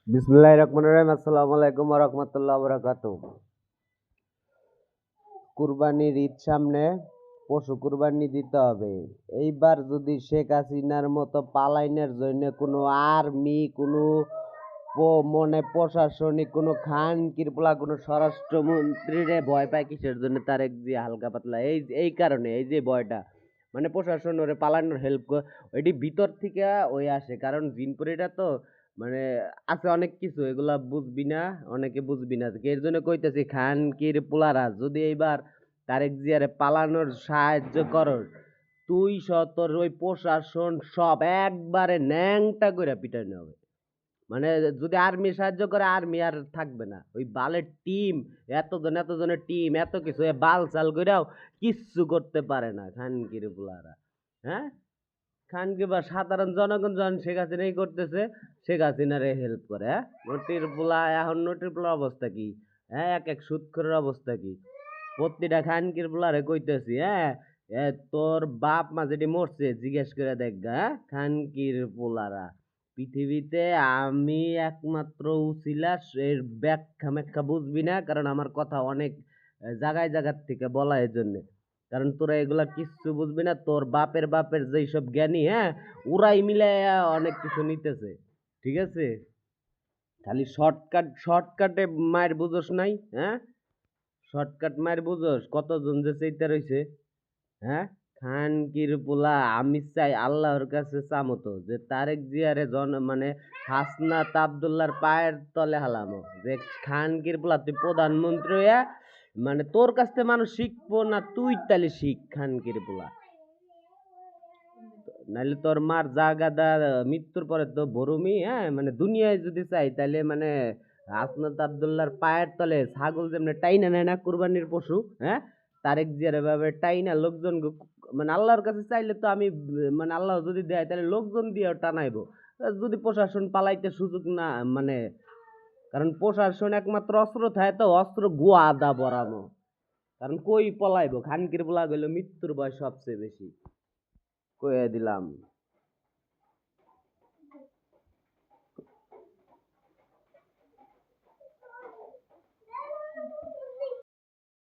বিসমিল্লাহির রহমানির রহিম। আসসালামু আলাইকুম ওয়া রাহমাতুল্লাহি ওয়া বারাকাতুহু। কুরবানির ঈদ সামনে, পশু কুরবানি দিতে হবে। এইবার যদি শেখ হাসিনার মতো পালাইনের জন্য কোনো আর্মি, কোনো প্রশাসনিক কোনো খান কিরপোলা কোনো স্বরাষ্ট্রমন্ত্রীরে ভয় পায় কিসের জন্য? তারেক জিয়া হালকা পাতলা এই কারণে, এই যে ভয়টা মানে প্রশাসন ওরে পালানোর হেল্প ওইটি ভিতর থেকে ওই আসে। কারণ জিনপুরিটা তো মানে আছে অনেক কিছু, এগুলা বুঝবি না, অনেকে বুঝবি না। এর জন্য কইতেছি খান কিরপোলারা যদি এইবার তারেক জিয়ারে পালানোর সাহায্য করো, তুই তোর ওই প্রশাসন সব একবারে ন্যাংটা করে পিটানো হবে। মানে যদি আর্মি সাহায্য করে, আর্মি আর থাকবে না। ওই বালের টিম, এতজনের টিম, এত কিছু বাল চাল কইরাও কিচ্ছু করতে পারে না খানকির পোলারা। হ্যাঁ, খানকে বা সাধারণ জনগণ যখন শেখ হাসিনাই করতেছে, শেখ হাসিনারে হেল্প করে। হ্যাঁ, নটির পোলা এখন নটির পোলার অবস্থা কি? হ্যাঁ, এক এক সুৎখরের অবস্থা কি? প্রতিটা খানকির পোলারে কইতেছি, হ্যাঁ, তোর বাপ মা যেটি মরছে জিজ্ঞেস করে দেখ গা। হ্যাঁ, খানকির পোলারা পৃথিবীতে আমি একমাত্র উছিলা, এর ব্যাখ্যা ম্যাখ্যা বুঝবি না, কারণ আমার কথা অনেক জায়গার থেকে বলা এর জন্যে। কারণ তোরা এগুলা কিচ্ছু বুঝবি না। তোর বাপের যেই সব জ্ঞানী, হ্যাঁ, ওরাই মিলে অনেক কিছু নিতেছে। ঠিক আছে, খালি শর্টকাটে মায়ের বুঝোস নাই। হ্যাঁ, শর্টকাট মায়ের বুঝোস কতজন যে চেইতে রইছে। হ্যাঁ, খানকির পোলা আমি চাই আল্লাহর কাছে চামতো যে তারেক জিয়ারে মানে হাসনাত আব্দুল্লাহর পায়ের তলে হালামো, যে খানকির পোলা তুই প্রধানমন্ত্রী হইয়া মানে তোর কাছ থেকে মানুষ শিখবো না, তুই তাহলে শিখ খানকির পোলা। নাইলে তোর মার জাগাদা মৃত্যুর পরে তো বরুমি। হ্যাঁ, মানে দুনিয়ায় যদি চাই তাহলে মানে হাসনাত আব্দুল্লাহর পায়ের তলে ছাগল যেমনি টাইনা নেয় না কুরবানির পশু, হ্যাঁ, তারেক জিয়ার এভাবে টাইনা লোকজন মানে আল্লাহর কাছে চাইলে তো আমি মানে আল্লাহ যদি দেয় তাহলে লোকজন দিয়ে টানাইবো। যদি প্রশাসন পালাইতে সুযোগ না মানে, কারণ প্রশাসন একমাত্র অস্ত্র থাকে, তো অস্ত্র গুয়া আদা বরামো। কারণ কই পলাইবো, খানকির পোলা গেল মৃত্যুর বয়স সবচেয়ে বেশি, কয়ে দিলাম।